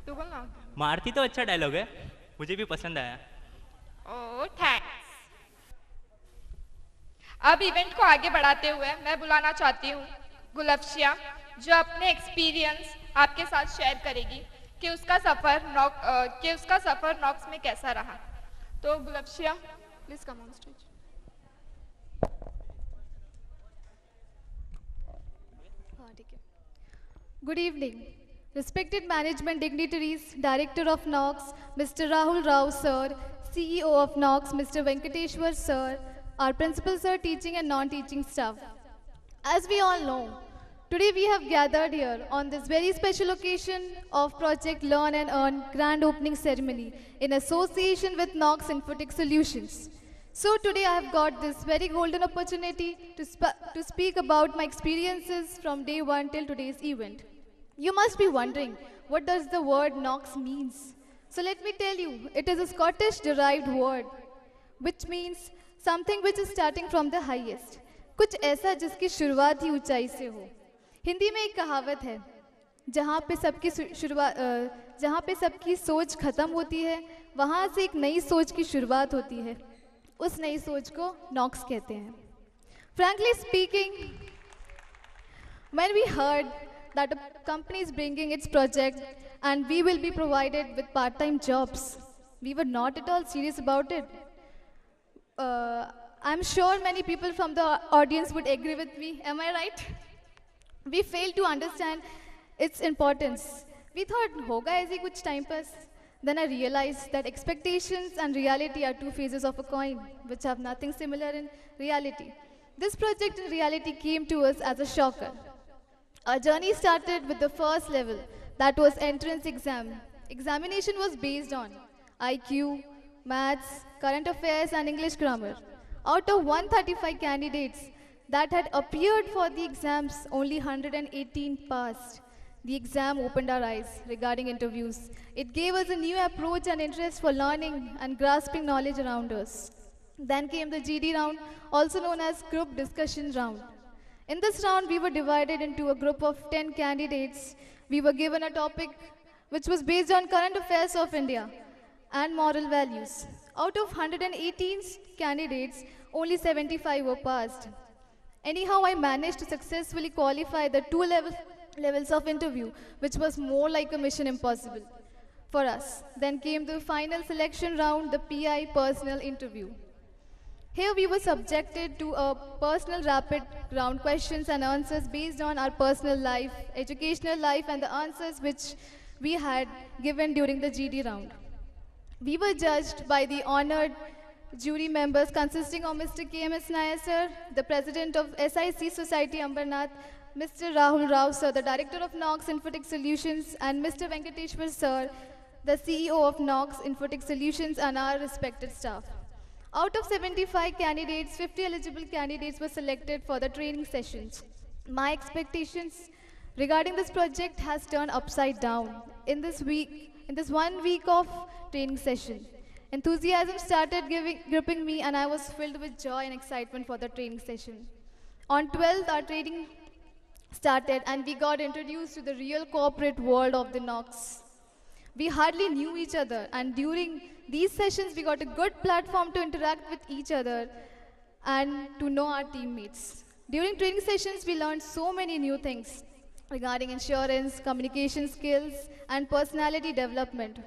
तू बोल ना। मारती तो अच्छा डायलॉग है, मुझे भी पसंद आया। ओ थैंक्स। अब इवेंट को आगे बढ़ाते हुए मैं बुलाना चाहती हूँ गुलफ्शिया, जो अपने एक्सपीरियंस आपके साथ शेयर करेगी कि उसका सफर नॉक्स में कैसा रहा। तो गुलफ्शिया, प्लीज कम ऑन स्टेज। हाँ ठीक है। Good evening. Respected management dignitaries, Director of Knox, Mr. Rahul Rao sir, CEO of Knox, Mr. Venkateshwar sir, our principal sir, teaching and non-teaching staff. As we all know, today we have gathered here on this very special occasion of Project Learn and Earn grand opening ceremony in association with Knox Infotech Solutions. So today I have got this very golden opportunity to speak about my experiences from day one till today's event. You must be wondering, what does the word Knox means? So let me tell you, it is a Scottish derived word which means something which is starting from the highest. कुछ ऐसा जिसकी शुरुआत ही ऊंचाई से हो. हिंदी में एक कहावत है, जहाँ पे सबकी शुरुआत जहाँ पे सबकी सोच खत्म होती है, वहाँ से एक नई सोच की शुरुआत होती है. उस नई सोच को नॉक्स कहते हैं. Frankly speaking, when we heard that a company is bringing its project and we will be provided with part-time jobs, we were not at all serious about it. I'm sure many people from the audience would agree with me. Am I right? We failed to understand its importance. We thought, hoga aise kuch time pass. Then I realized that expectations and reality are two faces of a coin, which have nothing similar in reality. This project in reality came to us as a shocker. Our journey started with the first level, that was entrance exam. Examination was based on IQ, maths, current affairs, and English grammar. Out of 135 candidates that had appeared for the exams, only 118 passed. The exam opened our eyes regarding interviews. It gave us a new approach and interest for learning and grasping knowledge around us. Then came the GD round, also known as group discussion round. In this round, we were divided into a group of 10 candidates. We were given a topic which was based on current affairs of India and moral values. Out of 118 candidates, only 75 were passed. Anyhow, I managed to successfully qualify the levels of interview, which was more like a mission impossible for us. Then came the final selection round, the PI personal interview. Here we were subjected to a personal rapid round questions and answers based on our personal life, educational life, and the answers which we had given during the GD round. We were judged by the honored jury members consisting of Mr. KMS Nair sir, the president of SIC Society Ambernath, Mr. Rahul Rao sir, the director of Knox Infotech Solutions, and Mr. Venkateshwar sir, the CEO of Knox Infotech Solutions, and our respected staff. Out of 75 candidates, 50 eligible candidates were selected for the training sessions. My expectations regarding this project has turned upside down. In this 1 week of training session, enthusiasm started gripping me and I was filled with joy and excitement for the training session. On 12th, our training started and we got introduced to the real corporate world of the Knox. We hardly knew each other, and during these sessions, we got a good platform to interact with each other and to know our teammates. During training sessions, we learned so many new things regarding insurance, communication skills, and personality development.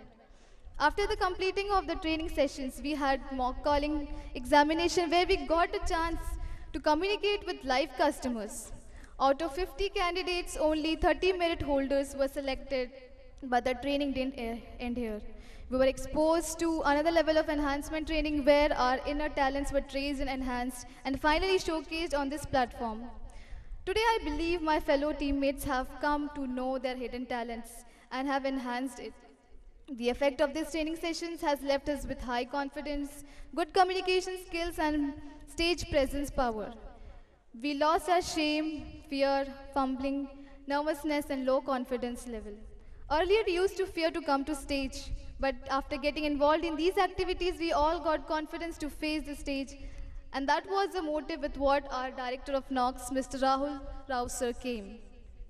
After the completing of the training sessions, we had mock calling examination where we got a chance to communicate with live customers. Out of 50 candidates, only 30 merit holders were selected, but the training didn't end here. We were exposed to another level of enhancement training where our inner talents were traced and enhanced and finally showcased on this platform. Today, I believe my fellow teammates have come to know their hidden talents and have enhanced it. The effect of these training sessions has left us with high confidence, good communication skills, and stage presence power. We lost our shame, fear, fumbling, nervousness, and low confidence level. Earlier, we used to fear to come to stage, but after getting involved in these activities, we all got confidence to face the stage. And that was the motive with what our director of Knox, Mr. Rahul Rao sir, came.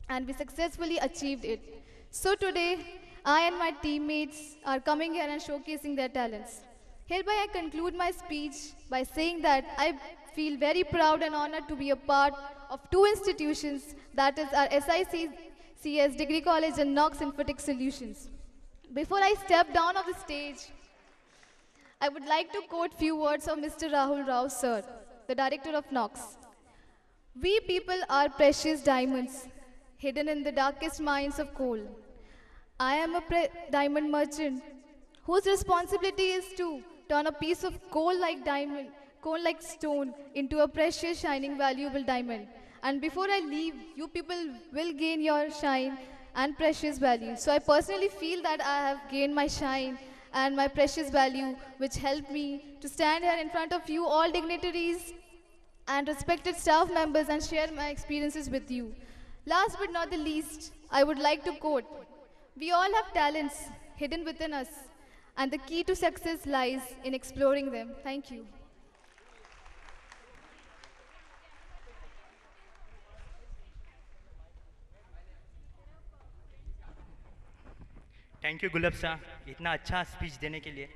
And we successfully achieved it. So today, I and my teammates are coming here and showcasing their talents. Hereby, I conclude my speech by saying that I feel very proud and honored to be a part of two institutions, that is our SICCS Degree College and Knox Infotech Solutions. Before I step down of the stage, I would like to quote few words of Mr. Rahul Rao, sir, the director of Knox. We people are precious diamonds, hidden in the darkest mines of coal. I am a diamond merchant whose responsibility is to turn a piece of coal like diamond, coal like stone, into a precious, shining, valuable diamond. And before I leave, you people will gain your shine and precious value. So I personally feel that I have gained my shine and my precious value, which helped me to stand here in front of you, all dignitaries and respected staff members, and share my experiences with you. Last but not the least, I would like to quote, "We all have talents hidden within us, and the key to success lies in exploring them." Thank you. Thank you Gulab Shah, इतना अच्छा speech देने के लिए।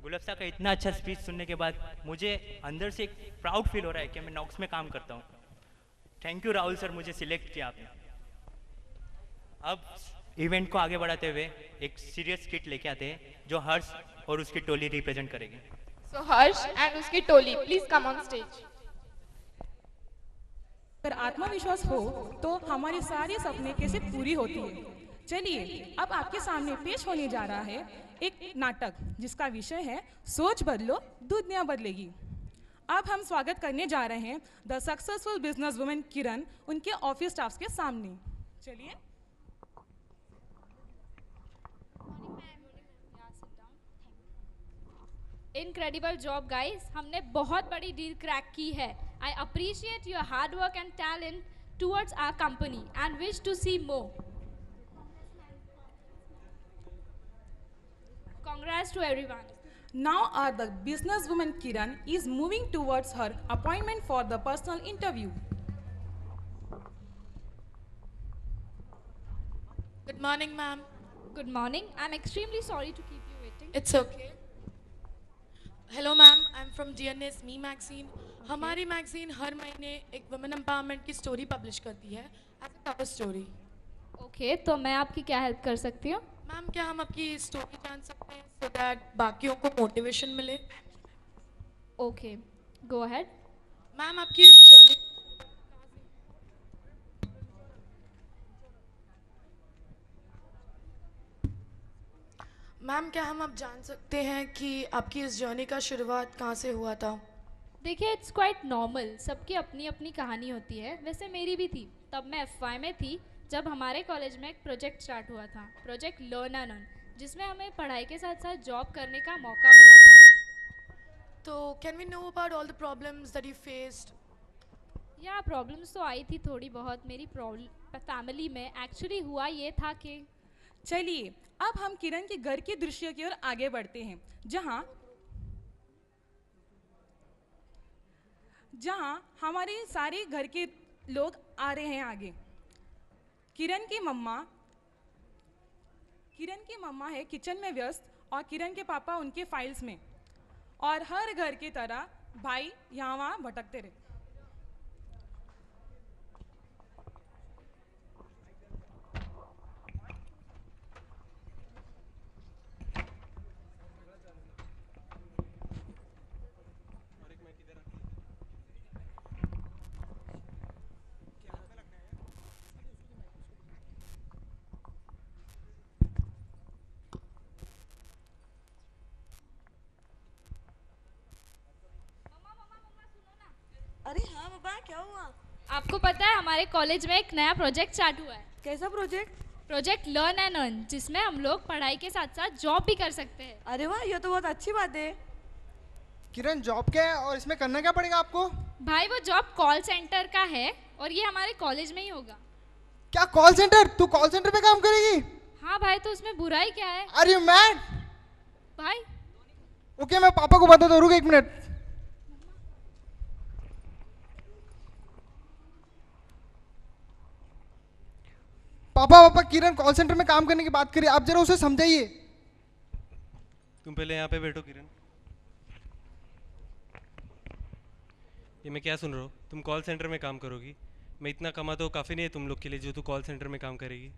गुलाब शाह का इतना अच्छा speech सुनने के बाद मुझे अंदर से एक प्राउड फील हो रहा है कि मैं नॉक्स में काम करता हूँ। थैंक यू राहुल सर, मुझे सिलेक्ट किया आपने। अब इवेंट को आगे बढ़ाते हुए एक सीरियस किट लेके आते हैं जो हर्ष और उसकी टोली रिप्रेजेंट करेगी। So Harsh and उसकी टोली, please come on stage. अगर आत्मविश्वास हो तो हमारे सारे सपने कैसे पूरी होती है। चलिए अब आपके सामने पेश होने जा रहा है एक नाटक जिसका विषय है सोच बदलो दुनिया बदलेगी। अब हम स्वागत करने जा रहे हैं द सक्सेसफुल बिजनेस वुमेन किरण उनके ऑफिस स्टाफ के सामने। चलिए। इनक्रेडिबल जॉब गाइस, हमने बहुत बड़ी डील क्रैक की है। I appreciate your hard work and talent towards our company and wish to see more. Congrats to everyone. Now the businesswoman Kiran is moving towards her appointment for the personal interview. Good morning, ma'am. Good morning. I'm extremely sorry to keep you waiting. It's okay. Hello, ma'am. I'm from DNS Me Magazine. हमारी magazine हर महीने एक women empowerment की story publish करती है as a cover story. Okay, तो मैं आपकी क्या हेल्प कर सकती हूँ? मैम, क्या हम आपकी स्टोरी जान सकते हैं सो दैट बाकियों को मोटिवेशन मिले? Okay, go ahead. मैम, आपकी इस जर्नी मैम क्या हम अब जान सकते हैं कि आपकी इस जर्नी का शुरुआत कहाँ से हुआ था? देखिए, इट्स क्वाइट नॉर्मल, सबकी अपनी अपनी कहानी होती है। वैसे मेरी भी थी। तब मैं FY में थी जब हमारे कॉलेज में एक प्रोजेक्ट स्टार्ट हुआ था, प्रोजेक्ट लर्न एंड अर्न, जिसमें हमें पढ़ाई के साथ साथ जॉब करने का मौका मिला था। तो can we know about all the problems that you faced? या प्रॉब्लम्स तो आई थी थोड़ी बहुत मेरी फैमिली में। एक्चुअली हुआ ये था कि चलिए अब हम किरण के घर के दृश्य की ओर आगे बढ़ते हैं, जहां हमारे सारे घर के लोग आ रहे हैं आगे। किरण की मम्मा है किचन में व्यस्त और किरण के पापा उनके फाइल्स में, और हर घर की तरह भाई यहाँ वहाँ भटकते रहे। अरे हाँ बाबा, क्या हुआ? आपको पता है हमारे कॉलेज में एक नया प्रोजेक्ट स्टार्ट हुआ है। कैसा project? Project learn and earn, जिसमें हम लोग पढ़ाई के साथ साथ जॉब भी कर सकते हैं। अरे वाह, ये तो बहुत अच्छी बात है। किरण, जॉब क्या है और इसमें करना क्या पड़ेगा आपको? भाई, वो जॉब कॉल सेंटर का है और ये हमारे कॉलेज में ही होगा। क्या कॉल सेंटर? तू कॉल सेंटर पे काम करेगी? हाँ भाई, तो उसमें बुराई क्या है? अरे मैड भाई ओके, मैं पापा को बताता हूँ, रुक एक मिनट। पापा किरण कॉल सेंटर में काम करने की बात करिए, आप जरा उसे समझाइए। तुम पहले यहाँ पे बैठो किरण। ये मैं क्या सुन रहा हूँ? तुम कॉल सेंटर में काम करोगी? मैं इतना कमाता हूँ, काफ़ी नहीं है तुम लोग के लिए जो तू कॉल सेंटर में काम करेगी?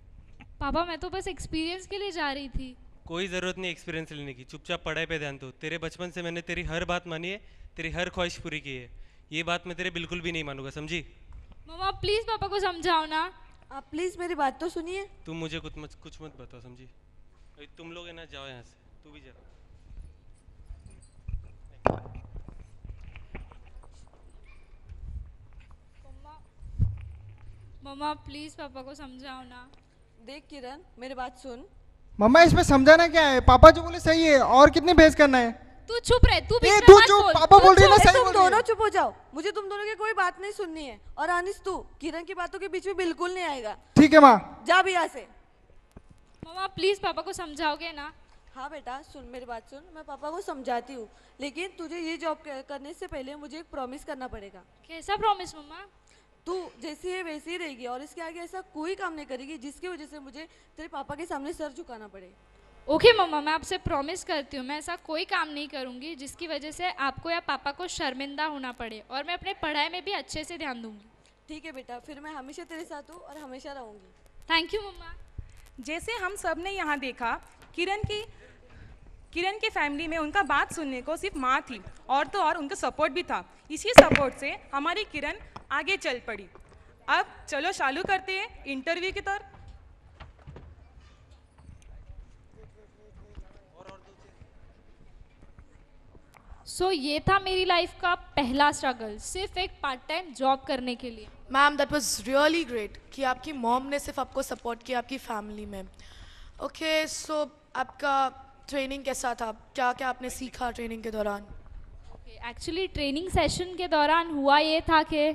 पापा मैं तो बस एक्सपीरियंस के लिए जा रही थी। कोई ज़रूरत नहीं एक्सपीरियंस लेने की, चुपचाप पढ़ाई पे ध्यान दो। तेरे बचपन से मैंने तेरी हर बात मानी है, तेरी हर ख्वाहिश पूरी की है। ये बात मैं तेरे बिल्कुल भी नहीं मानूंगा, समझी? मम्मा प्लीज़ पापा को समझाओ ना। आप प्लीज मेरी बात तो सुनिए। तुम मुझे कुछ मत बताओ, समझी? अभी तुम लोग है ना, जाओ यहाँ से, तू भी जा। मम्मा प्लीज़ पापा को समझाओ ना। देख किरण, मेरी बात सुन। मम्मा इसमें समझाना क्या है, पापा जो बोले सही है, और कितनी बहस करना है? तू चुप रह, तू बीच में तू मत चुप, बोल। पापा बोल रही है ना, अरे सही तुम बोल रही दोनों है। चुप हो जाओ, मुझे तुम दोनों की कोई बात नहीं सुननी है। और अनिस तू किरण की बातों के बीच में बिल्कुल नहीं आएगा। ठीक है माँ। जा भी यहाँ से। मम्मा प्लीज़ पापा को समझाओगे ना? हाँ बेटा सुन, मेरी बात सुन, मैं पापा को समझाती हूँ, लेकिन तुझे ये जॉब करने से पहले मुझे एक प्रॉमिस करना पड़ेगा। कैसा प्रॉमिस मम्मा? तू जैसी है वैसी ही रहेगी और इसके आगे ऐसा कोई काम नहीं करेगी जिसकी वजह से मुझे तेरे पापा के सामने सर झुकाना पड़े। ओके मम्मा, मैं आपसे प्रॉमिस करती हूँ मैं ऐसा कोई काम नहीं करूँगी जिसकी वजह से आपको या पापा को शर्मिंदा होना पड़े, और मैं अपने पढ़ाई में भी अच्छे से ध्यान दूँगी। ठीक है बेटा, फिर मैं हमेशा तेरे साथ हूँ और हमेशा रहूँगी। थैंक यू मम्मा। जैसे हम सब ने यहाँ देखा, किरण के फैमिली में उनका बात सुनने को सिर्फ माँ थी, और तो और उनका सपोर्ट भी था। इसी सपोर्ट से हमारी किरण आगे चल पड़ी। अब चलो चालू करते हैं इंटरव्यू की तरफ। सो ये था मेरी लाइफ का पहला स्ट्रगल, सिर्फ एक पार्ट टाइम जॉब करने के लिए। Ma'am that was really great कि आपकी मॉम ने सिर्फ आपको सपोर्ट किया आपकी फैमिली में। ओके सो आपका ट्रेनिंग कैसा था, क्या क्या आपने सीखा ट्रेनिंग के दौरान? एक्चुअली ट्रेनिंग सेशन के दौरान हुआ ये था कि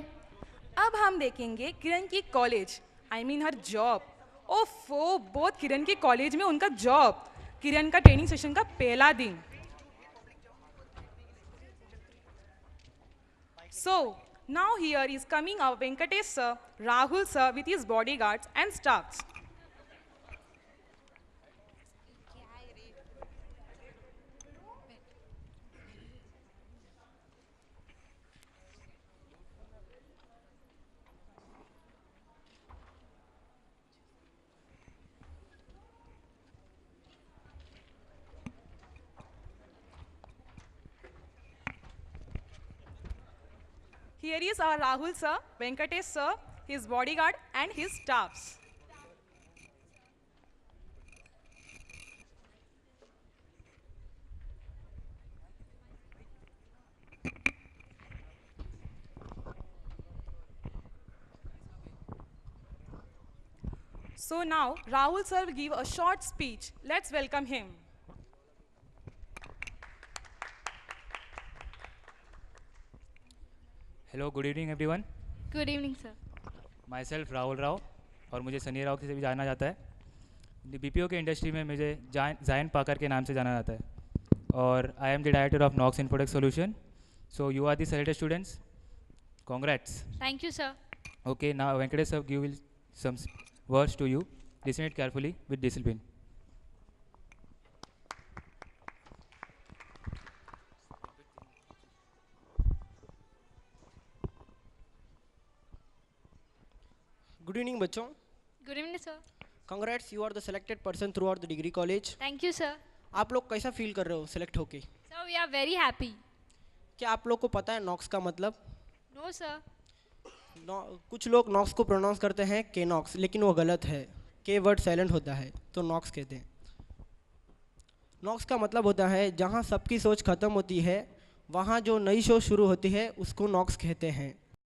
अब हम देखेंगे किरण की college, I mean her job. ओफो, बहुत किरण के कॉलेज में उनका जॉब। किरण का ट्रेनिंग सेशन का पहला दिन। So now here is coming our Venkatesh sir, Rahul sir with his bodyguards and staffs. Here is our Rahul sir, Venkatesh sir, his bodyguard and his staffs. So now Rahul sir will give a short speech. Let's welcome him. Hello, good evening everyone. Good evening sir. My self Rahul Rao, और मुझे सनी राव से भी जाना जाता है। BPO के industry में मुझे जायन पाकर के नाम से जाना जाता है, और I am the director of Knox Infotech solution. So you are the selected students, congrats. Thank you sir. Okay, now Venkatesh sir give some words to you, listen it carefully with discipline. Good evening बच्चों। Good evening sir. Congrats, you are the selected person throughout the degree college. Thank you sir. आप लोग कैसा feel कर रहे हो select होके? Sir we are very happy. क्या आप लोग को पता है नॉक्स का मतलब? No sir. कुछ लोग नॉक्स को प्रोनाउंस करते हैं के नॉक्स, लेकिन वो गलत है। के वर्ड साइलेंट होता है तो नॉक्स कहते हैं। नॉक्स का मतलब होता है जहाँ सबकी सोच खत्म होती है, वहाँ जो नई सोच शुरू होती है उसको नॉक्स कहते हैं।